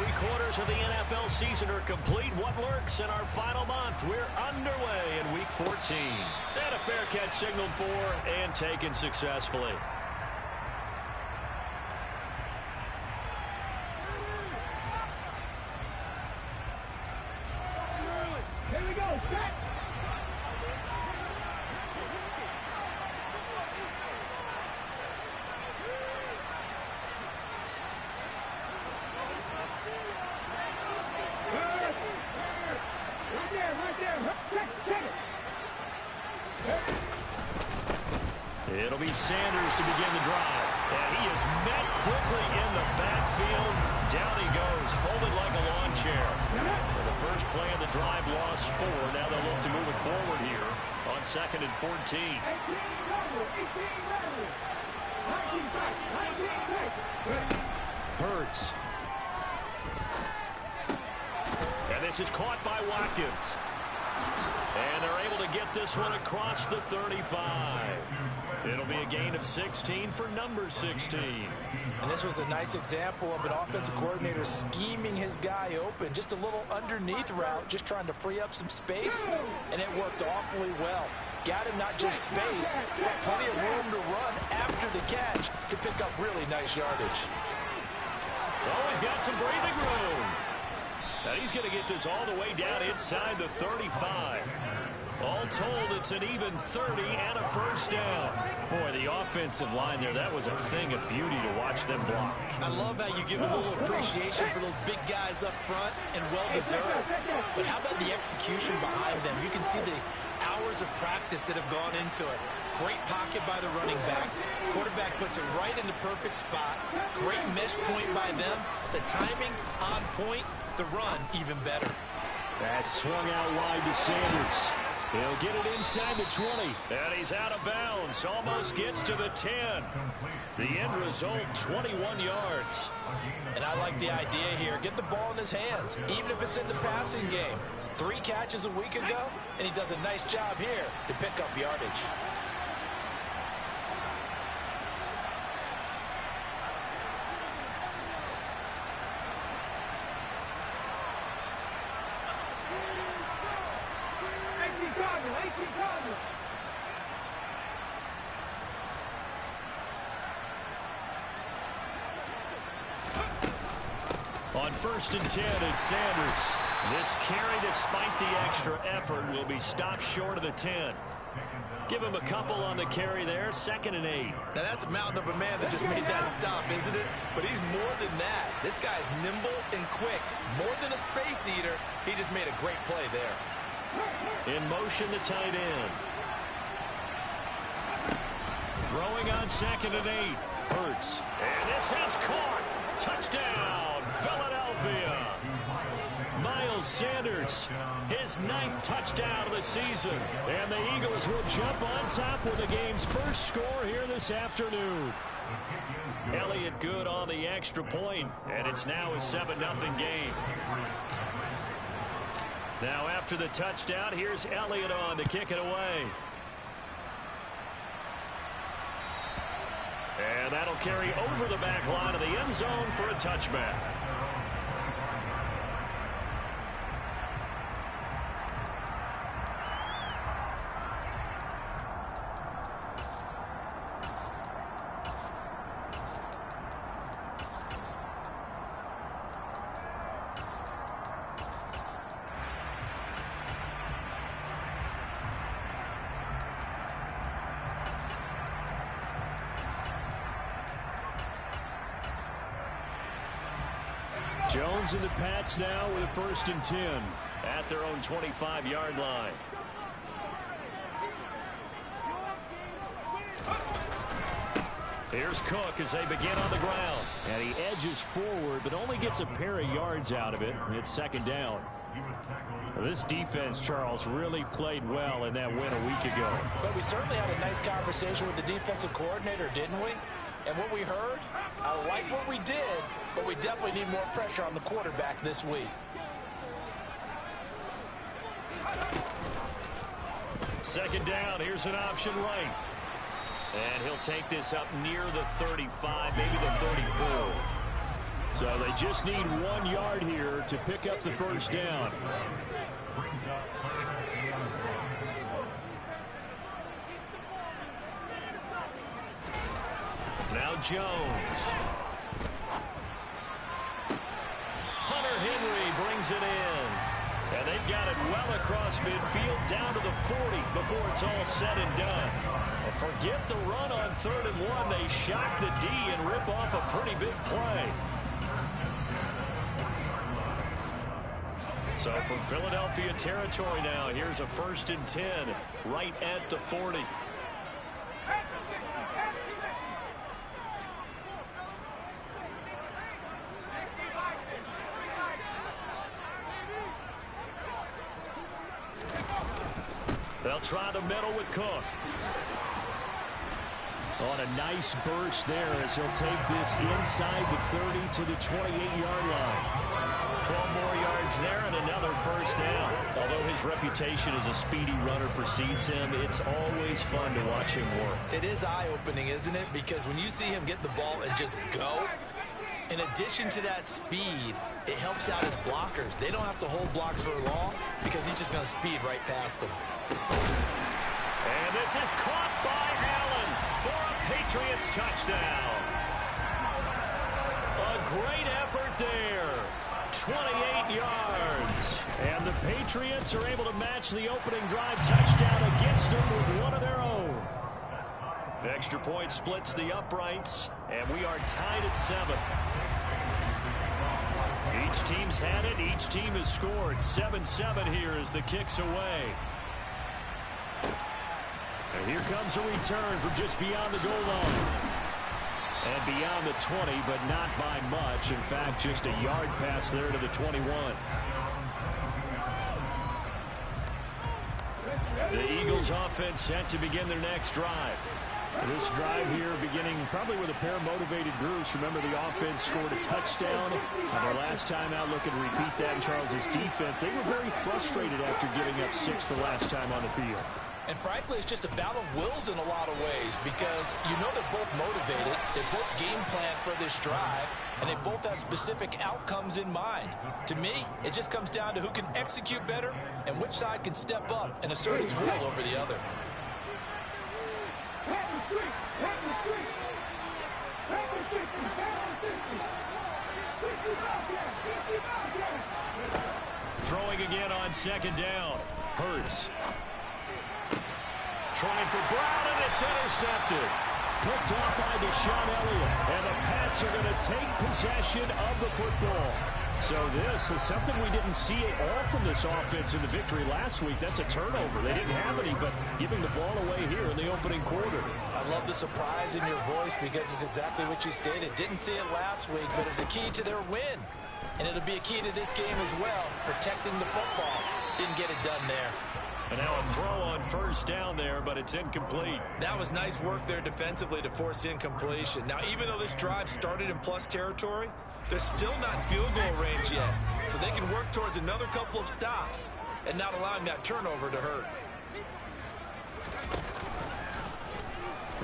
3/4 of the NFL season are complete. What lurks in our final month? We're underway in Week 14. And a fair catch signaled for and taken successfully. Here we go, set! It'll be Sanders to begin the drive. And he is met quickly in the backfield. Down he goes, folded like a lawn chair. For the first play of the drive, lost 4. Now they'll look to move it forward here on 2nd and 14. Hurts. And this is caught by Watkins. And they're able to get this one across the 35. It'll be a gain of 16 for number 16. And this was a nice example of an offensive coordinator scheming his guy open. Just a little underneath route, just trying to free up some space, and it worked awfully well. Got him not just space, but plenty of room to run after the catch to pick up really nice yardage. Always got some breathing room. Now he's going to get this all the way down inside the 35. All told, it's an even 30 and a first down. Boy, the offensive line there, that was a thing of beauty to watch them block. I love how you give a little appreciation for those big guys up front, and well-deserved. But how about the execution behind them? You can see the hours of practice that have gone into it. Great pocket by the running back. Quarterback puts it right in the perfect spot. Great mesh point by them. The timing on point. The run even better. That swung out wide to Sanders. He'll get it inside the 20. And he's out of bounds. Almost gets to the 10. The end result, 21 yards. And I like the idea here. Get the ball in his hands, even if it's in the passing game. 3 catches a week ago, and he does a nice job here to pick up yardage. On 1st and 10, it's Sanders. This carry, despite the extra effort, will be stopped short of the 10. Give him a couple on the carry there. 2nd and 8. Now that's a mountain of a man that just made that stop, isn't it? But he's more than that. This guy's nimble and quick. More than a space eater. He just made a great play there. In motion, the tight end. Throwing on 2nd and 8. Hurts. And this is caught. Touchdown, Philadelphia. Miles Sanders, his 9th touchdown of the season. And the Eagles will jump on top with the game's first score here this afternoon. Elliott good on the extra point, and it's now a 7-0 game. Now after the touchdown, here's Elliott on to kick it away. And that'll carry over the back line of the end zone for a touchback. Jones and the Pats now with a 1st and 10 at their own 25-yard line. Here's Cook as they begin on the ground. And he edges forward, but only gets a pair of yards out of it. It's 2nd down. This defense, Charles, really played well in that win a week ago. But we certainly had a nice conversation with the defensive coordinator, didn't we? And what we heard, I like what we did, but we definitely need more pressure on the quarterback this week. 2nd down. Here's an option right. And he'll take this up near the 35, maybe the 34. So they just need 1 yard here to pick up the first down. Now Jones. Hunter Henry brings it in. And they've got it well across midfield down to the 40 before it's all said and done. And forget the run on 3rd and 1. They shock the D and rip off a pretty big play. So from Philadelphia territory now, here's a 1st and 10 right at the 40. They'll try the middle with Cook. On a nice burst there as he'll take this inside the 30 to the 28-yard line. 12 more yards there and another 1st down. Although his reputation as a speedy runner precedes him, it's always fun to watch him work. It is eye-opening, isn't it? Because when you see him get the ball and just go, in addition to that speed, it helps out his blockers. They don't have to hold blocks for long because he's just going to speed right past them. And this is caught by Allen for a Patriots touchdown. A great effort there. 28 yards. And the Patriots are able to match the opening drive touchdown against them with one of their own. The extra point splits the uprights, and we are tied at 7. Each team's had it. Each team has scored. 7-7 here as the kick's away. And here comes a return from just beyond the goal line. And beyond the 20, but not by much. In fact, just a yard pass there to the 21. The Eagles offense set to begin their next drive. This drive here beginning probably with a pair of motivated groups. Remember, the offense scored a touchdown. And their last time out, looking to repeat that in Charles's defense. They were very frustrated after giving up 6 the last time on the field. And frankly, it's just a battle of wills in a lot of ways because you know they're both motivated. They both game plan for this drive, and they both have specific outcomes in mind. To me, it just comes down to who can execute better and which side can step up and assert its will over the other. Throwing again on 2nd down. Hurts. Trying for Brown, and it's intercepted. Picked off by Deshaun Elliott. And the Pats are going to take possession of the football. So this is something we didn't see at all from this offense in the victory last week. That's a turnover. They didn't have any, but giving the ball away here in the opening quarter. I love the surprise in your voice because it's exactly what you stated. Didn't see it last week, but it's a key to their win. And it'll be a key to this game as well, protecting the football. Didn't get it done there. And now a throw on 1st down there, but it's incomplete. That was nice work there defensively to force incompletion. Now, even though this drive started in plus territory, they're still not in field goal range yet. So they can work towards another couple of stops and not allowing that turnover to hurt.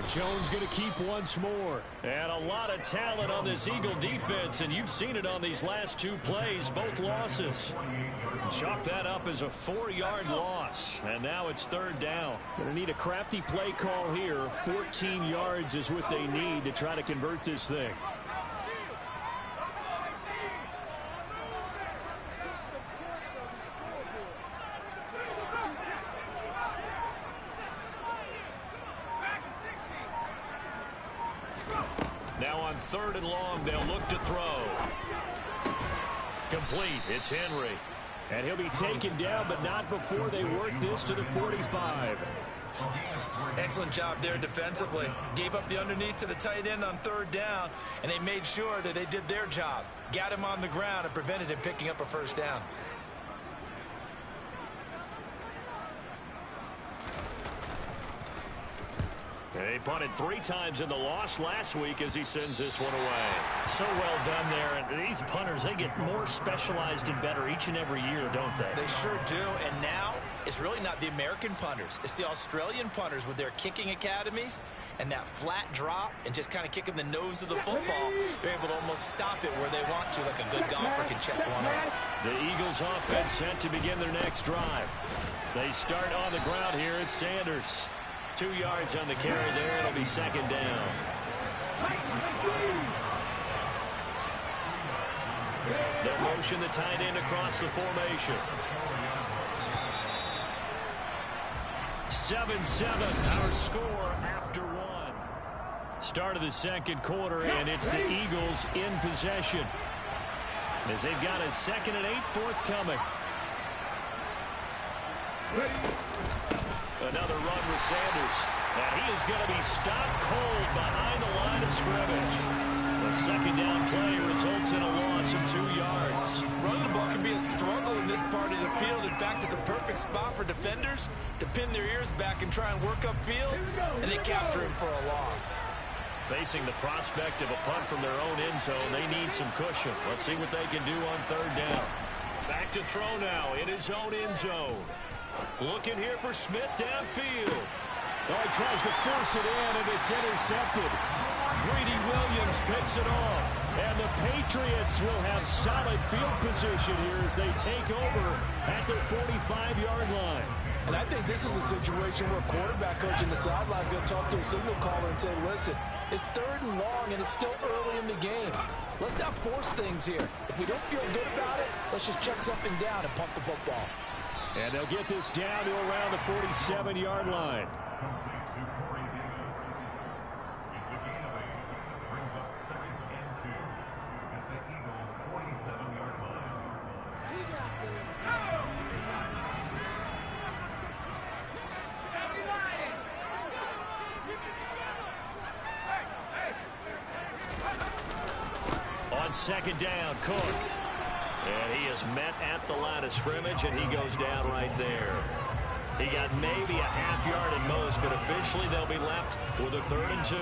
Jones going to keep once more. And a lot of talent on this Eagle defense, and you've seen it on these last 2 plays, both losses. Chalk that up as a 4-yard loss. And now it's 3rd down. Going to need a crafty play call here. 14 yards is what they need to try to convert this thing. Now on 3rd and long, they'll look to throw. Complete. It's Henry. And he'll be taken down, but not before they work this to the 45. Excellent job there defensively. Gave up the underneath to the tight end on 3rd down, and they made sure that they did their job. Got him on the ground and prevented him picking up a 1st down. He punted 3 times in the loss last week as he sends this one away. So well done there. And these punters, they get more specialized and better each and every year, don't they? They sure do. And now it's really not the American punters. It's the Australian punters with their kicking academies and that flat drop and just kind of kicking the nose of the football. They're able to almost they'll stop it where they want to, like a good golfer can check one out. The Eagles offense set to begin their next drive. They start on the ground here at Sanders. 2 yards on the carry there. It'll be second down. They'll motion the tight end across the formation. 7-7 our score after one. Start of the second quarter, and it's the Eagles in possession as they've got a 2nd and 8 forthcoming. Another run with Sanders, and he is going to be stopped cold behind the line of scrimmage. The second down play results in a loss of 2 yards. Running the ball can be a struggle in this part of the field. In fact, it's a perfect spot for defenders to pin their ears back and try and work upfield, and they capture him for a loss. Facing the prospect of a punt from their own end zone, they need some cushion. Let's see what they can do on third down. Back to throw now in his own end zone. Looking here for Smith downfield. Oh, he tries to force it in, and it's intercepted. Greedy Williams picks it off. And the Patriots will have solid field position here as they take over at their 45-yard line. And I think this is a situation where quarterback coach in the sideline is going to talk to a signal caller and say, listen, it's 3rd and long, and it's still early in the game. Let's not force things here. If we don't feel good about it, let's just check something down and pump the football. And they'll get this down to around the 47-yard line. On second down, Cook. And he is met at the line of scrimmage, and he goes down right there. He got maybe a half yard at most, but officially they'll be left with a 3rd and 2.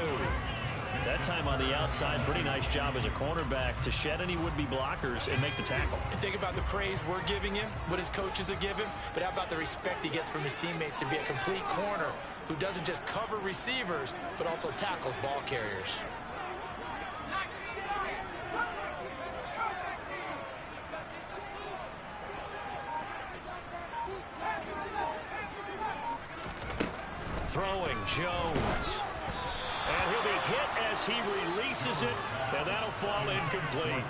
That time on the outside, pretty nice job as a cornerback to shed any would-be blockers and make the tackle. And think about the praise we're giving him, what his coaches are giving, but how about the respect he gets from his teammates to be a complete corner who doesn't just cover receivers, but also tackles ball carriers. Throwing Jones. And he'll be hit as he releases it, and that'll fall incomplete.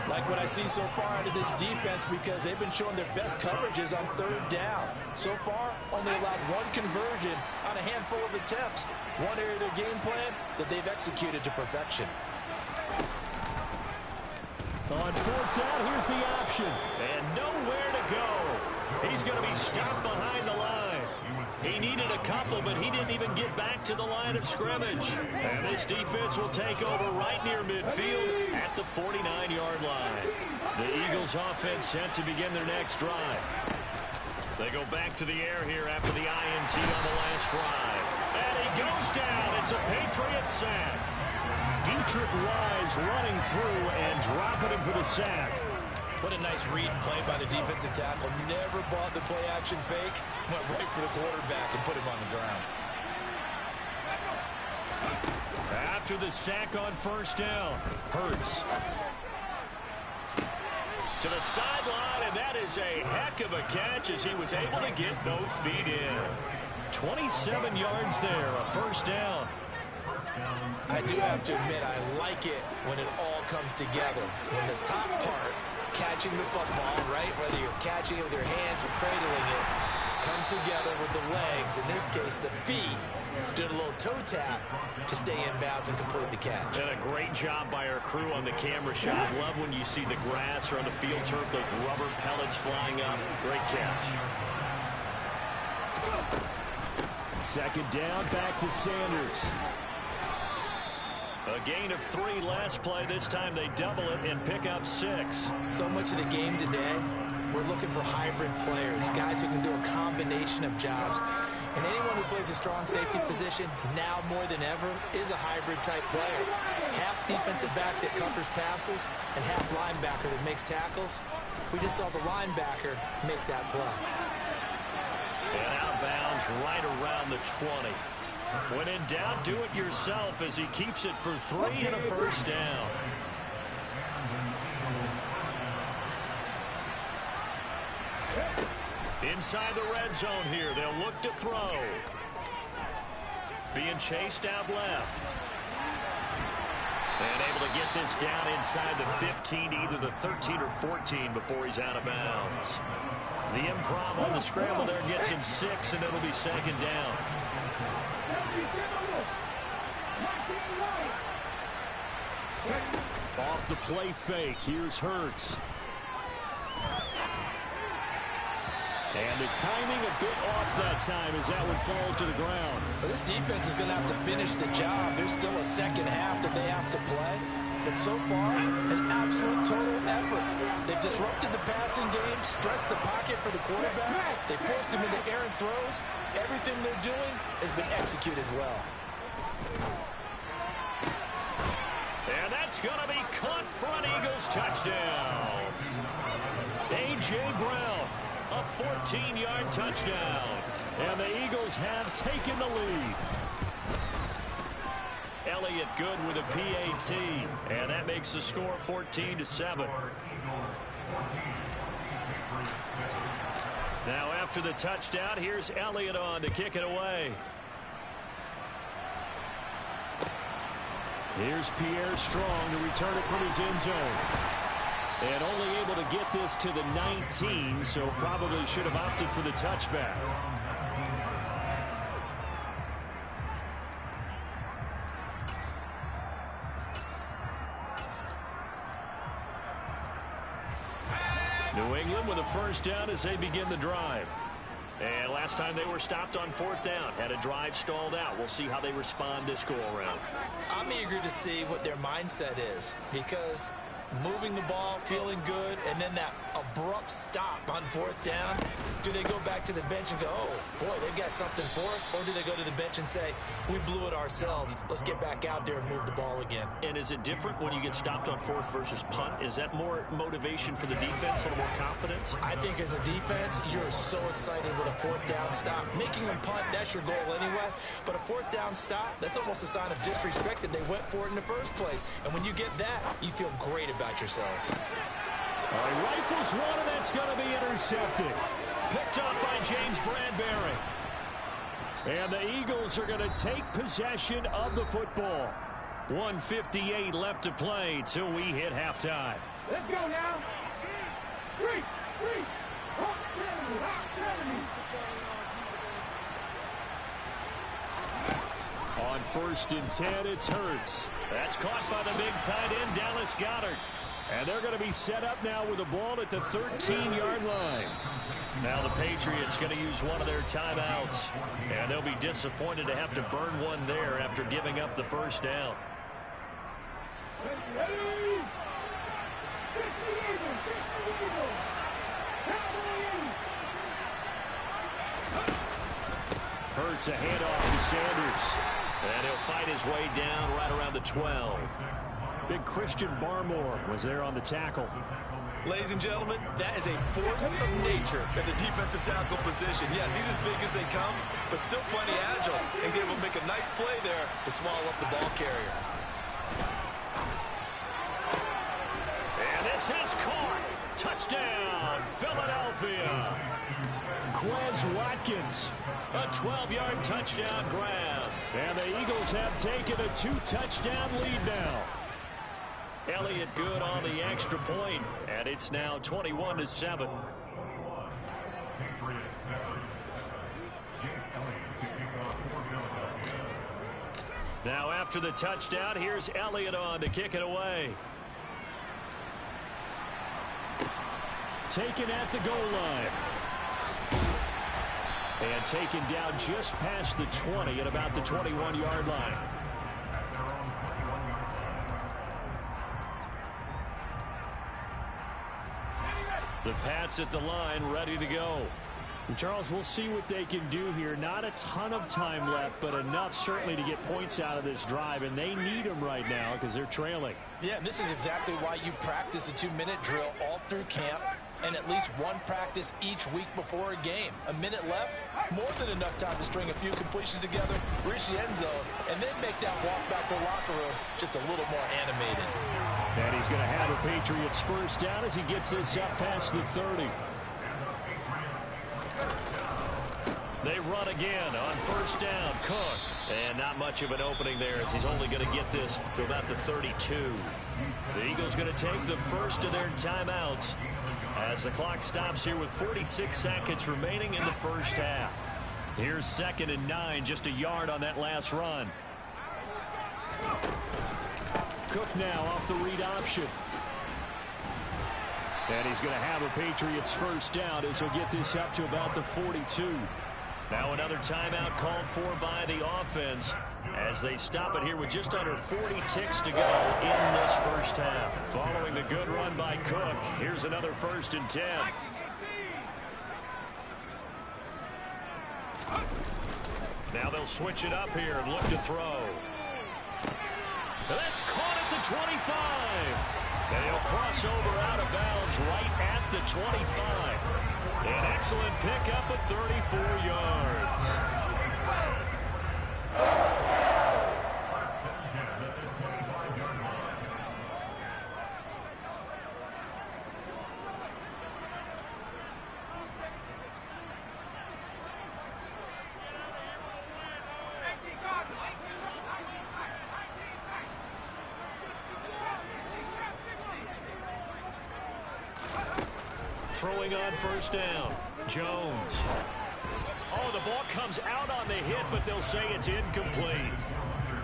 Like what I see so far out of this defense, because they've been showing their best coverages on 3rd down. So far, only allowed 1 conversion on a handful of attempts. One area of their game plan that they've executed to perfection. On 4th down, here's the option. And nowhere to go. He's going to be stopped behind the line. He needed a couple, but he didn't even get back to the line of scrimmage. And this defense will take over right near midfield at the 49-yard line. The Eagles offense set to begin their next drive. They go back to the air here after the INT on the last drive. And he goes down. It's a Patriot sack. Dietrich Wise running through and dropping him for the sack. What a nice read and play by the defensive tackle. Never bought the play-action fake. Went right for the quarterback and put him on the ground. After the sack on 1st down, Hurts. To the sideline, and that is a heck of a catch as he was able to get both feet in. 27 yards there, a 1st down. I do have to admit, I like it when it all comes together. When the top part, catching the football, right, whether you're catching it with your hands or cradling it, comes together with the legs, in this case the feet, doing a little toe tap to stay in bounds and complete the catch. And a great job by our crew on the camera shot. Love when you see the grass or on the field turf, those rubber pellets flying up. Great catch. 2nd down, back to Sanders. A gain of 3 last play. This time they double it and pick up 6. So much of the game today, we're looking for hybrid players, guys who can do a combination of jobs. And anyone who plays a strong safety position, now more than ever, is a hybrid type player. Half defensive back that covers passes and half linebacker that makes tackles. We just saw the linebacker make that play. And out of bounds right around the 20. When in doubt, do it yourself as he keeps it for 3 and a 1st down. Inside the red zone here. They'll look to throw. Being chased out left. And able to get this down inside the 15, either the 13 or 14 before he's out of bounds. The improv on the scramble there gets him 6, and it'll be second down. Off the play fake. Here's Hurts. And the timing a bit off that time as that one falls to the ground. Well, this defense is going to have to finish the job. There's still a second half that they have to play. But so far, an absolute total effort. They've disrupted the passing game, stressed the pocket for the quarterback. They forced him into errant throws. Everything they're doing has been executed well. And that's going to be caught for an Eagles touchdown. A.J. Brown, a 14-yard touchdown. And the Eagles have taken the lead. Elliott good with a PAT. And that makes the score 14-7. Now after the touchdown, here's Elliott on to kick it away. Here's Pierre Strong to return it from his end zone. And only able to get this to the 19, so probably should have opted for the touchback. New England with a first down as they begin the drive. And last time they were stopped on 4th down, had a drive stalled out. We'll see how they respond this go-around. I'm eager to see what their mindset is, because moving the ball, feeling good, and then that abrupt stop on 4th down, do they go back to the bench and go, oh, boy, they've got something for us, or do they go to the bench and say, we blew it ourselves, let's get back out there and move the ball again? And is it different when you get stopped on 4th versus punt? Is that more motivation for the defense, a little more confidence? I think as a defense, you're so excited with a 4th down stop. Making them punt, that's your goal anyway, but a 4th down stop, that's almost a sign of disrespect that they went for it in the first place. And when you get that, you feel great about yourselves. All right, rifles one, and that's going to be intercepted. Picked up by James Bradbury. And the Eagles are going to take possession of the football. 1:58 left to play till we hit halftime. Let's go now. Three. On 1st and 10, it's Hurts. That's caught by the big tight end, Dallas Goedert. And they're going to be set up now with the ball at the 13-yard line. Now the Patriots going to use one of their timeouts. And they'll be disappointed to have to burn one there after giving up the first down. Hurts a handoff to Sanders. And he'll fight his way down right around the 12. Big Christian Barmore was there on the tackle. Ladies and gentlemen, that is a force of nature at the defensive tackle position. Yes, he's as big as they come, but still plenty agile. He's able to make a nice play there to swallow up the ball carrier. And this is caught. Touchdown, Philadelphia. Quez Watkins. A 12-yard touchdown grab. And the Eagles have taken a 2-touchdown lead now. Elliott good on the extra point, and it's now 21-7. Now after the touchdown, here's Elliott on to kick it away. Taken at the goal line. And taken down just past the 20 at about the 21-yard line. The Pats at the line, ready to go. And Charles, we'll see what they can do here. Not a ton of time left, but enough certainly to get points out of this drive, and they need them right now because they're trailing. Yeah, and this is exactly why you practice a 2-minute drill all through camp, and at least one practice each week before a game. A minute left, more than enough time to string a few completions together, reach the end zone, and then make that walk back to the locker room just a little more animated. And he's going to have a Patriots first down as he gets this up past the 30. They run again on first down. Cook. And not much of an opening there as he's only going to get this to about the 32. The Eagles going to take the first of their timeouts as the clock stops here with 46 seconds remaining in the first half. Here's 2nd and 9, just a yard on that last run. Cook now off the read option. And he's going to have a Patriots first down as he'll get this up to about the 42. Now another timeout called for by the offense as they stop it here with just under 40 ticks to go in this first half. Following the good run by Cook, here's another 1st and 10. Now they'll switch it up here and look to throw. That's caught at the 25. And he'll cross over out of bounds right at the 25. An excellent pickup of 34 yards. Throwing on first down, Jones. Oh, the ball comes out on the hit, but they'll say it's incomplete.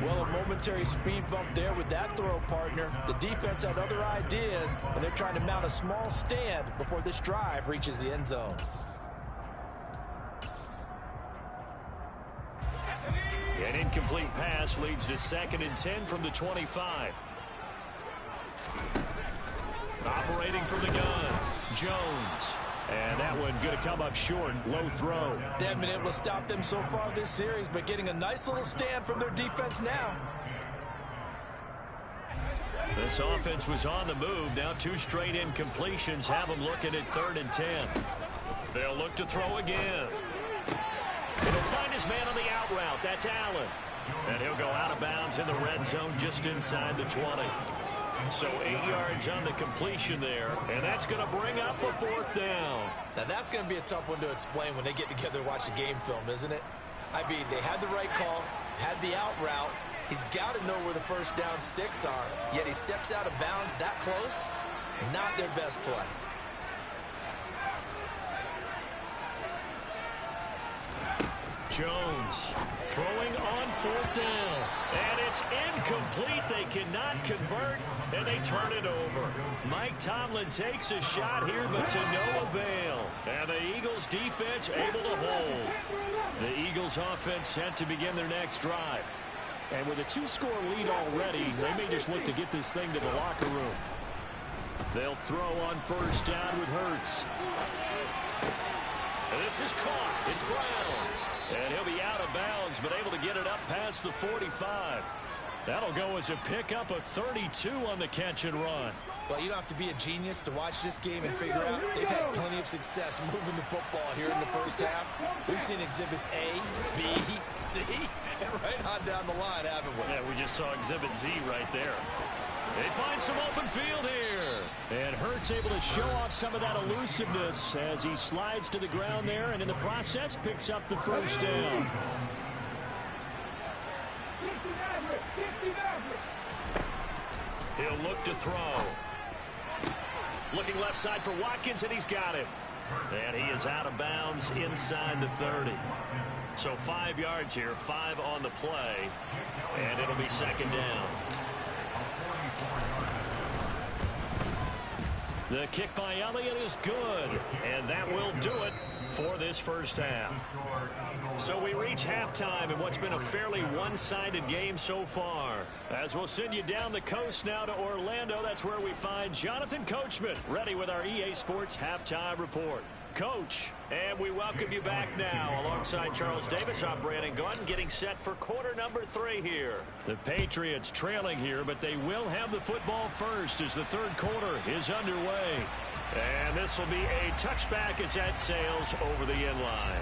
Well, a momentary speed bump there with that throw, partner. The defense had other ideas, and they're trying to mount a small stand before this drive reaches the end zone. An incomplete pass leads to 2nd and 10 from the 25. Operating from the gun, Jones. And that one going to come up short. Low throw. They haven't been able to stop them so far this series, but getting a nice little stand from their defense now. This offense was on the move. Now 2 straight incompletions have them looking at 3rd and 10. They'll look to throw again. He'll find his man on the out route. That's Allen. And he'll go out of bounds in the red zone just inside the 20. So 8 yards on the completion there, and that's going to bring up a 4th down. Now that's going to be a tough one to explain when they get together and watch the game film, isn't it? I mean, they had the right call, had the out route. He's got to know where the first down sticks are, yet he steps out of bounds that close. Not their best play. Jones throwing on 4th down. And it's incomplete. They cannot convert, and they turn it over. Mike Tomlin takes a shot here, but to no avail. And the Eagles defense able to hold. The Eagles offense set to begin their next drive. And with a 2-score lead already, they may just look to get this thing to the locker room. They'll throw on first down with Hurts. And this is caught. It's Brown. And he'll be out of bounds, but able to get it up past the 45. That'll go as a pickup of 32 on the catch and run. Well, you don't have to be a genius to watch this game and figure out they've had plenty of success moving the football here in the first half. We've seen exhibits A, B, C, and right on down the line, haven't we? Yeah, we just saw exhibit Z right there. They find some open field here. And Hurts able to show off some of that elusiveness as he slides to the ground there, and in the process picks up the first down. He'll look to throw. Looking left side for Watkins, and he's got it. And he is out of bounds inside the 30. So 5 yards here, 5 on the play, and it'll be 2nd down. The kick by Elliott is good, and that will do it for this first half. So we reach halftime in what's been a fairly one-sided game so far. As we'll send you down the coast now to Orlando, that's where we find Jonathan Coachman, ready with our EA Sports Halftime Report. Coach, and we welcome you back now alongside Charles Davis. I'm Brandon Gunn, getting set for quarter number 3 here. The Patriots trailing here, but they will have the football first as the third quarter is underway. And this will be a touchback as that sails over the end line.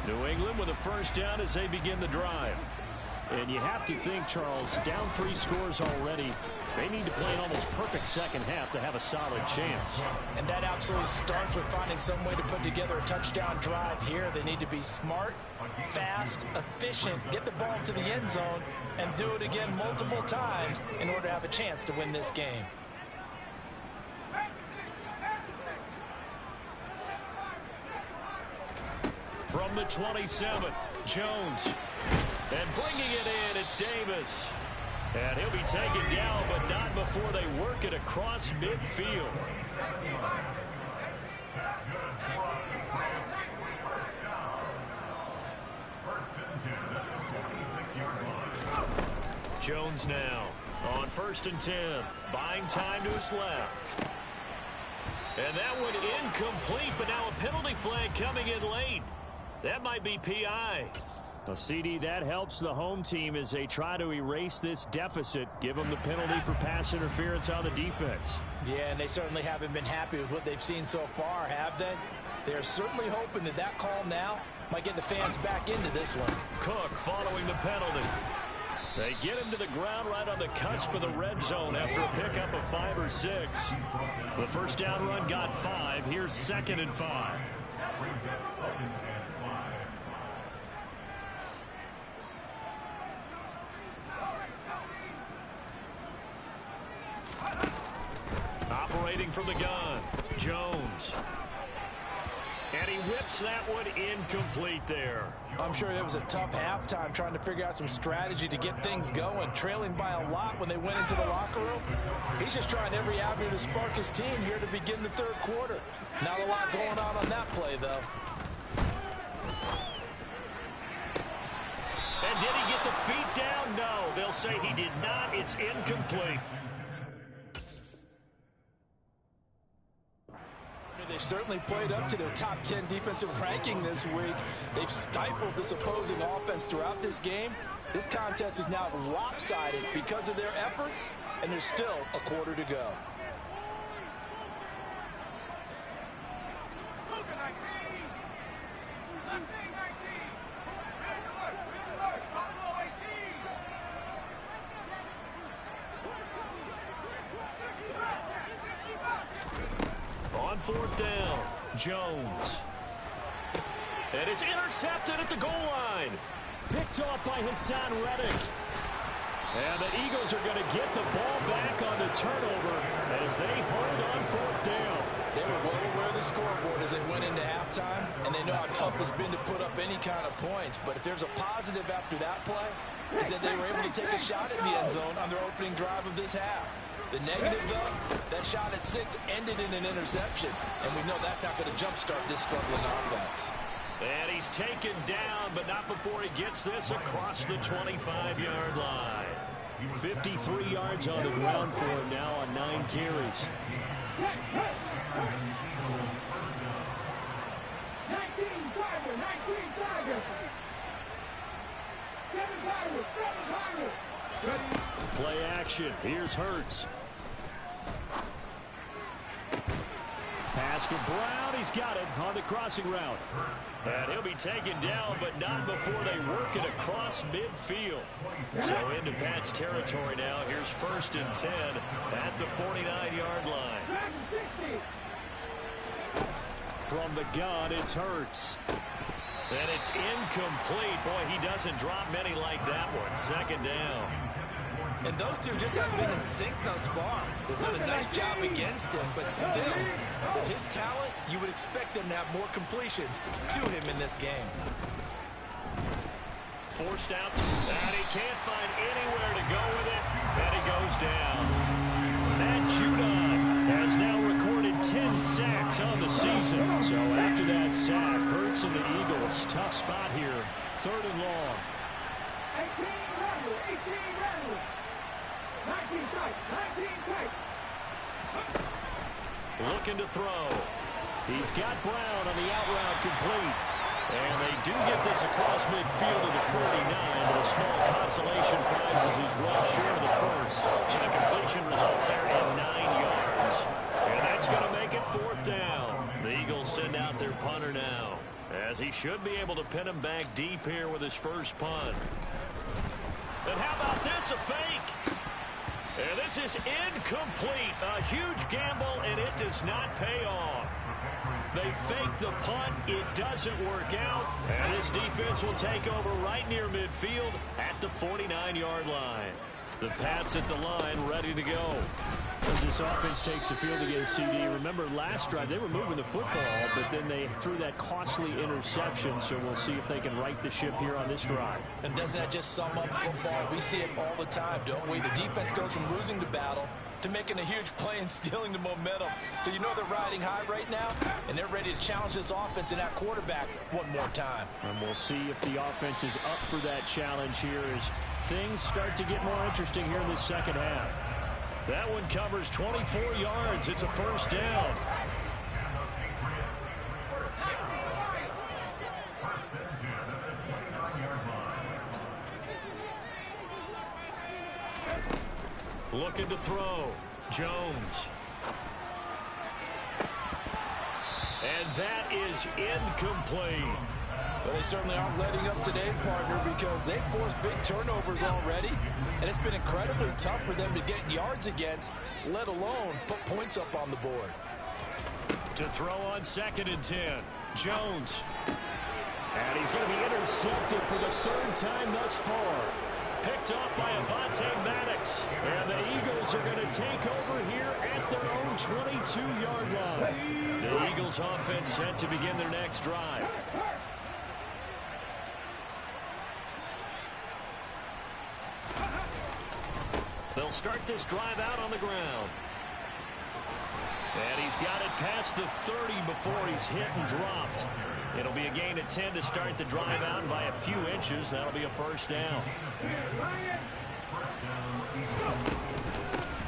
New England with a first down as they begin the drive. And you have to think, Charles, down 3 scores already. They need to play an almost perfect second half to have a solid chance. And that absolutely starts with finding some way to put together a touchdown drive here. They need to be smart, fast, efficient, get the ball to the end zone, and do it again multiple times in order to have a chance to win this game. From the 27, Jones. And bringing it in, it's Davis. And he'll be taken down, but not before they work it across midfield. Jones now on 1st and 10, buying time to his left. And that one incomplete, but now a penalty flag coming in late. That might be PI. Well, CD, that helps the home team as they try to erase this deficit, give them the penalty for pass interference on the defense. Yeah, and they certainly haven't been happy with what they've seen so far, have they? They're certainly hoping that that call now might get the fans back into this one. Cook following the penalty. They get him to the ground right on the cusp of the red zone after a pickup of 5 or 6. The first down run got 5. Here's 2nd and 5. Operating from the gun, Jones. And he whips that one incomplete there. I'm sure it was a tough halftime trying to figure out some strategy to get things going, trailing by a lot when they went into the locker room. He's just trying every avenue to spark his team here to begin the 3rd quarter. Not a lot going on that play, though. And did he get the feet down? No, they'll say he did not. It's incomplete. They've certainly played up to their top 10 defensive ranking this week. They've stifled this opposing offense throughout this game. This contest is now lopsided because of their efforts, and there's still a quarter to go. On 4th down, Jones. And it's intercepted at the goal line. Picked off by Hassan Reddick. And the Eagles are going to get the ball back on the turnover as they hold on 4th down. They were well aware of the scoreboard as they went into halftime, and they know how tough it's been to put up any kind of points. But if there's a positive after that play, is that they were able to take a shot at the end zone on their opening drive of this half. The negative, though, that shot at 6 ended in an interception, and we know that's not going to jumpstart this struggling offense. And he's taken down, but not before he gets this across the 25-yard line. 53 yards on the ground for him now on 9 carries. 19 Tiger. 7 Tiger. Play action. Here's Hurts. Pass to Brown. He's got it on the crossing route. And he'll be taken down, but not before they work it across midfield. So into Pat's territory now. Here's 1st and 10 at the 49-yard line. From the gun, it's Hurts. And it's incomplete. Boy, he doesn't drop many like that one. 2nd down. And those two just haven't been in sync thus far. They've done a nice job against him, but still, with his talent, you would expect them to have more completions to him in this game. Forced out, and he can't find anywhere to go with it, and he goes down. Matt Judon has now recorded 10 sacks on the season. So after that sack, Hurts and the Eagles, tough spot here, 3rd and long. 18 Randall. 19 tight. Looking to throw. He's got Brown on the out route complete. And they do get this across midfield to the 49, but a small consolation prize as he's well short of the first. So the completion results there in 9 yards. And that's going to make it 4th down. The Eagles send out their punter now, as he should be able to pin him back deep here with his first punt. And how about this, a fake? And this is incomplete. A huge gamble, and it does not pay off. They fake the punt. It doesn't work out. And this defense will take over right near midfield at the 49-yard line. The Pats at the line, ready to go. As this offense takes the field against CD, remember last drive they were moving the football, but then they threw that costly interception, so we'll see if they can right the ship here on this drive. And doesn't that just sum up football? We see it all the time, don't we? The defense goes from losing the battle to making a huge play and stealing the momentum. So you know they're riding high right now, and they're ready to challenge this offense and that quarterback one more time. And we'll see if the offense is up for that challenge here as things start to get more interesting here in the second half. That one covers 24 yards. It's a first down. Looking to throw. Jones. And that is incomplete. Well, they certainly aren't letting up today, partner, because they've forced big turnovers already, and it's been incredibly tough for them to get yards against, let alone put points up on the board. To throw on 2nd and 10. Jones. And he's going to be intercepted for the third time thus far. Picked off by Avonte Maddox. And the Eagles are going to take over here at their own 22-yard line. The Eagles offense set to begin their next drive. They'll start this drive out on the ground. And he's got it past the 30 before he's hit and dropped. It'll be a gain of 10 to start the drive out, and by a few inches, that'll be a first down.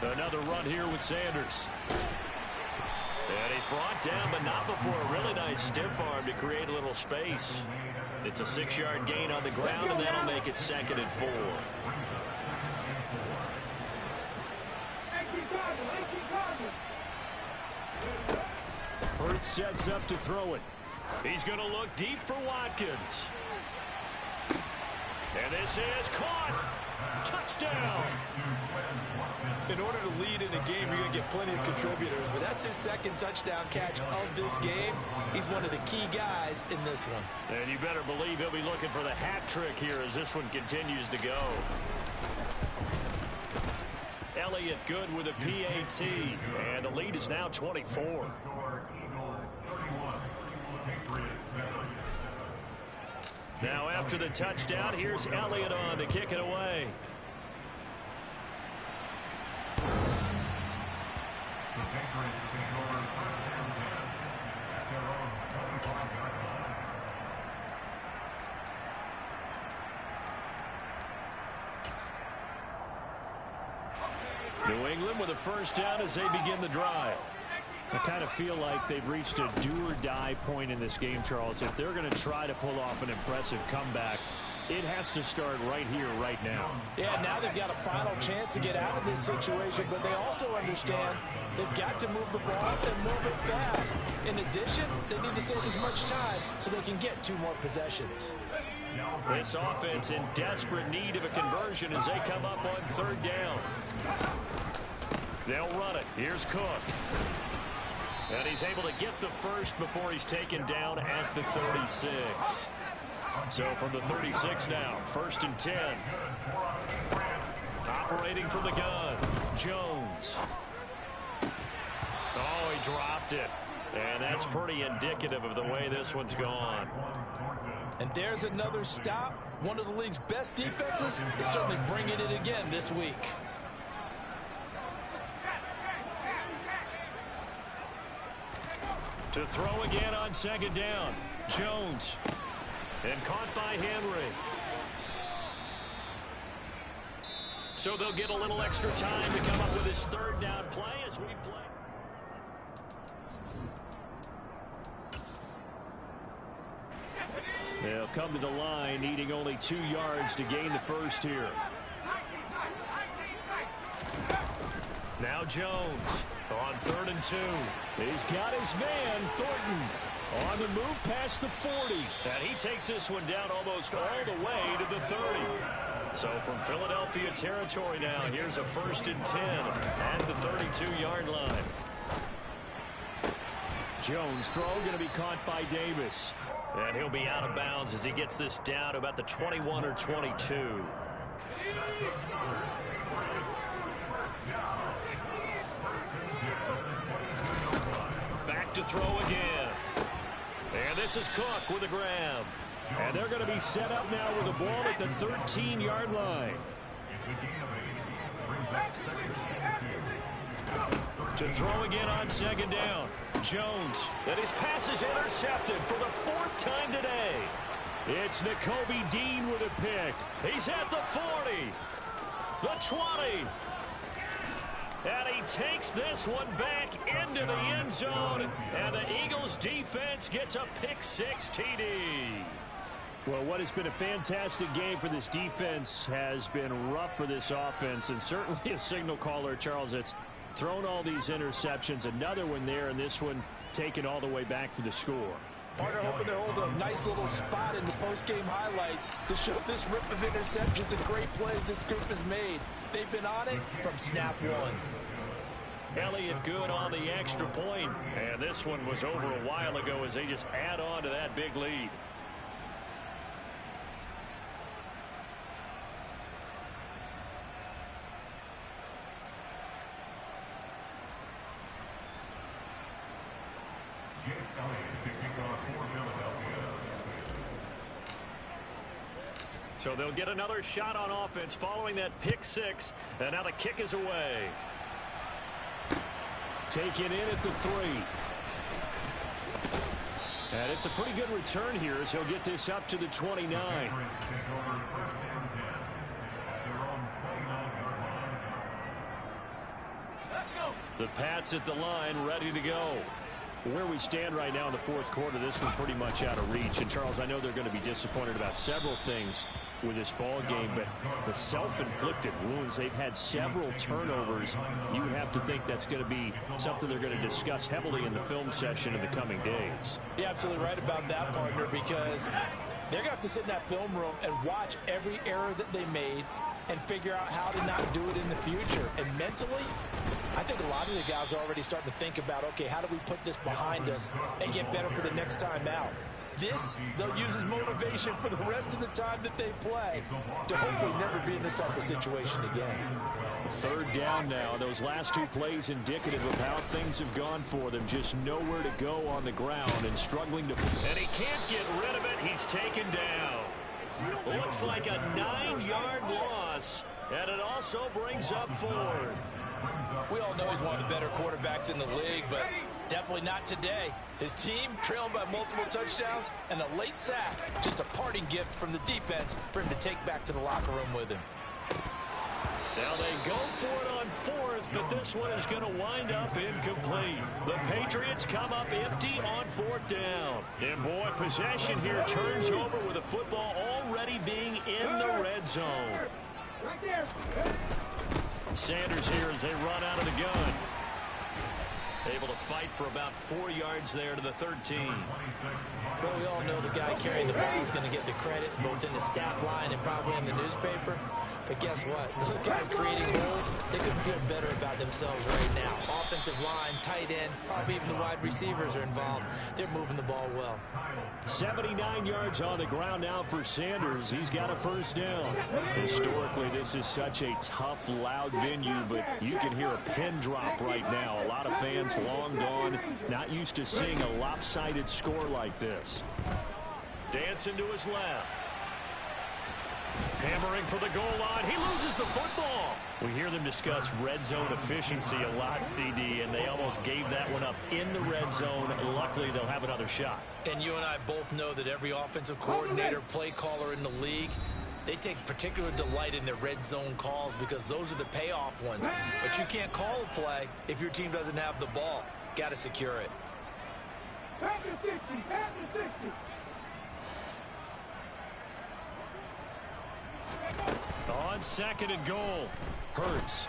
Another run here with Sanders. And he's brought down, but not before a really nice stiff arm to create a little space. It's a 6-yard gain on the ground, and that'll make it 2nd and 4. Hurts sets up to throw it. He's going to look deep for Watkins. And this is caught. Touchdown. In order to lead in a game, you're going to get plenty of contributors, but that's his 2nd touchdown catch of this game. He's one of the key guys in this one. And you better believe he'll be looking for the hat trick here as this one continues to go. Elliott good with a PAT, and the lead is now 24. Now after the touchdown, here's Elliott on to kick it away. New England with a first down as they begin the drive. I kind of feel like they've reached a do-or-die point in this game, Charles. If they're going to try to pull off an impressive comeback, it has to start right here, right now. Yeah, now they've got a final chance to get out of this situation, but they also understand they've got to move the ball and move it fast. In addition, they need to save as much time so they can get 2 more possessions. This offense in desperate need of a conversion as they come up on 3rd down. They'll run it. Here's Cook. And he's able to get the first before he's taken down at the 36. So from the 36 now, 1st and 10. Operating from the gun, Jones. Oh, he dropped it. And that's pretty indicative of the way this one's gone. And there's another stop. One of the league's best defenses is certainly bringing it again this week. To throw again on 2nd down. Jones. And caught by Henry. So they'll get a little extra time to come up with his 3rd down play as we play. They'll come to the line, needing only 2 yards to gain the first here. Now Jones on 3rd and 2. He's got his man, Thornton, on the move past the 40. And he takes this one down almost all the way to the 30. So from Philadelphia territory now, here's a 1st and 10 at the 32-yard line. Jones throw going to be caught by Davis. And he'll be out of bounds as he gets this down to about the 21 or 22. Back to throw again. And this is Cook with a grab. And they're going to be set up now with the ball at the 13-yard line. To throw again on 2nd down. Jones. And his pass is intercepted for the 4th time today. It's Nakobe Dean with a pick. He's at the 40. The 20. And he takes this one back into the end zone. And the Eagles defense gets a pick-6 TD. Well, what has been a fantastic game for this defense has been rough for this offense. And certainly a signal caller, Charles, that's thrown all these interceptions. Another one there, and this one taken all the way back for the score. Partner hoping to hold a nice little spot in the post-game highlights to show this rip of interceptions and great plays this group has made. They've been on it from snap one. Elliott good on the extra point. And this one was over a while ago as they just add on to that big lead. So they'll get another shot on offense following that pick-6. And now the kick is away. Taken in at the 3. And it's a pretty good return here as he'll get this up to the 29. The Pats at the line, ready to go. Where we stand right now in the 4th quarter, this one pretty much out of reach. And, Charles, I know they're going to be disappointed about several things with this ball game, but the self-inflicted wounds, they've had several turnovers. You would have to think that's going to be something they're going to discuss heavily in the film session in the coming days. You're absolutely right about that, partner, because they're going to have to sit in that film room and watch every error that they made and figure out how to not do it in the future. And mentally, I think a lot of the guys are already starting to think about, okay, how do we put this behind us and get better for the next time out? This, they'll use as motivation for the rest of the time that they play to hopefully never be in this type of situation again. 3rd down now. Those last 2 plays indicative of how things have gone for them. Just nowhere to go on the ground and struggling to... And he can't get rid of it. He's taken down. Looks like a 9-yard loss. And it also brings up 4th. We all know he's one of the better quarterbacks in the league, but definitely not today. His team trailing by multiple touchdowns and a late sack. Just a parting gift from the defense for him to take back to the locker room with him. Now they go for it on 4th, but this one is going to wind up incomplete. The Patriots come up empty on 4th down. And boy, possession here turns over with the football already being in the red zone. Right there. Sanders here as they run out of the gun. Able to fight for about 4 yards there to the 13. But we all know the guy carrying the ball is going to get the credit both in the stat line and probably in the newspaper. But guess what? Those guys creating holes, they couldn't feel better about themselves right now. Offensive line, tight end, probably even the wide receivers are involved. They're moving the ball well. 79 yards on the ground now for Sanders. He's got a 1st down. Historically, this is such a tough, loud venue, but you can hear a pin drop right now. A lot of fans long gone, not used to seeing a lopsided score like this. Dancing to his left. Hammering for the goal line. He loses the football. We hear them discuss red zone efficiency a lot, CD, and they almost gave that one up in the red zone. Luckily, they'll have another shot. And you and I both know that every offensive coordinator, play caller in the league, they take particular delight in their red zone calls because those are the payoff ones. But you can't call a play if your team doesn't have the ball. Got to secure it. Back to 60. Back to 60. On 2nd and goal. Hurts.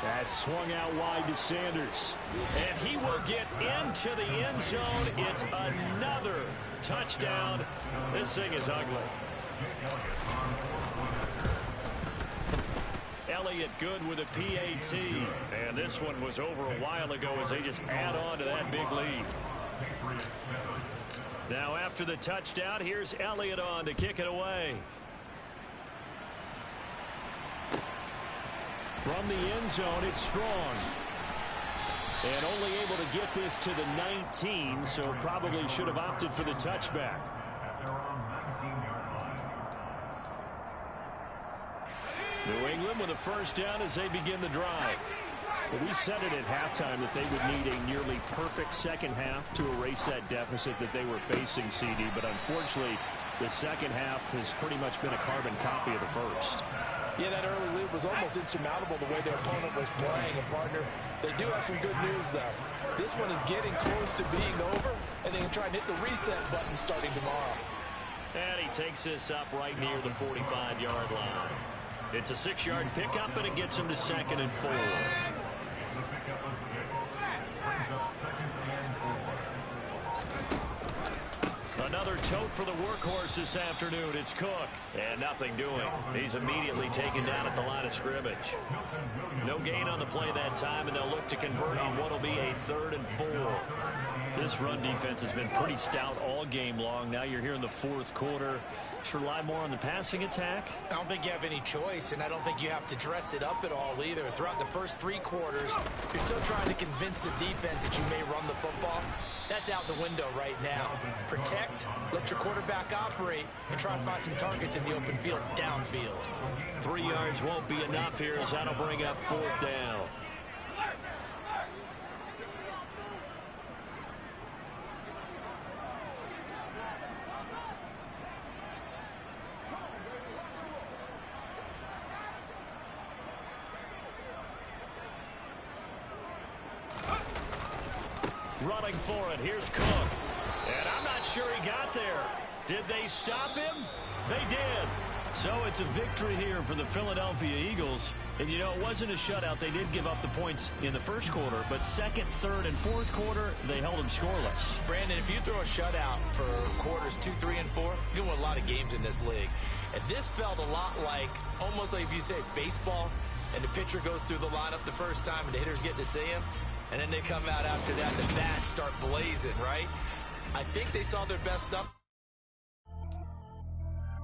That's swung out wide to Sanders. And he will get into the end zone. It's another touchdown. This thing is ugly. Elliott good with a PAT. And this one was over a while ago as they just add on to that big lead. Now after the touchdown, here's Elliott on to kick it away. From the end zone, it's Strong. And only able to get this to the 19, so probably should have opted for the touchback. New England with a first down as they begin the drive. Well, we said it at halftime that they would need a nearly perfect second half to erase that deficit that they were facing, CD. But unfortunately, the second half has pretty much been a carbon copy of the first. Yeah, that early lead was almost insurmountable the way their opponent was playing. And, partner, they do have some good news, though. This one is getting close to being over, and they can try and hit the reset button starting tomorrow. And he takes this up right near the 45-yard line. It's a 6-yard pickup, and it gets him to 2nd and 4. Another tote for the workhorse this afternoon. It's Cook. And nothing doing. He's immediately taken down at the line of scrimmage. No gain on the play that time, and they'll look to convert on what will be a 3rd and 4. This run defense has been pretty stout all game long. Now you're here in the 4th quarter. Should rely more on the passing attack. I don't think you have any choice, and I don't think you have to dress it up at all either. Throughout the first 3 quarters, you're still trying to convince the defense that you may run the football. That's out the window right now. Protect, let your quarterback operate, and try and find some targets in the open field downfield. 3 yards won't be enough here as that'll bring up 4th down. Running for it. Here's Cook. And I'm not sure he got there. Did they stop him? They did. So it's a victory here for the Philadelphia Eagles. And, you know, it wasn't a shutout. They did give up the points in the first quarter. But 2nd, 3rd, and 4th quarter, they held them scoreless. Brandon, if you throw a shutout for quarters 2, 3, and 4, you're going to win a lot of games in this league. And this felt a lot like, almost like if you say baseball, and the pitcher goes through the lineup the first time and the hitters get to see him. And then they come out after that, the bats start blazing, right? I think they saw their best stuff.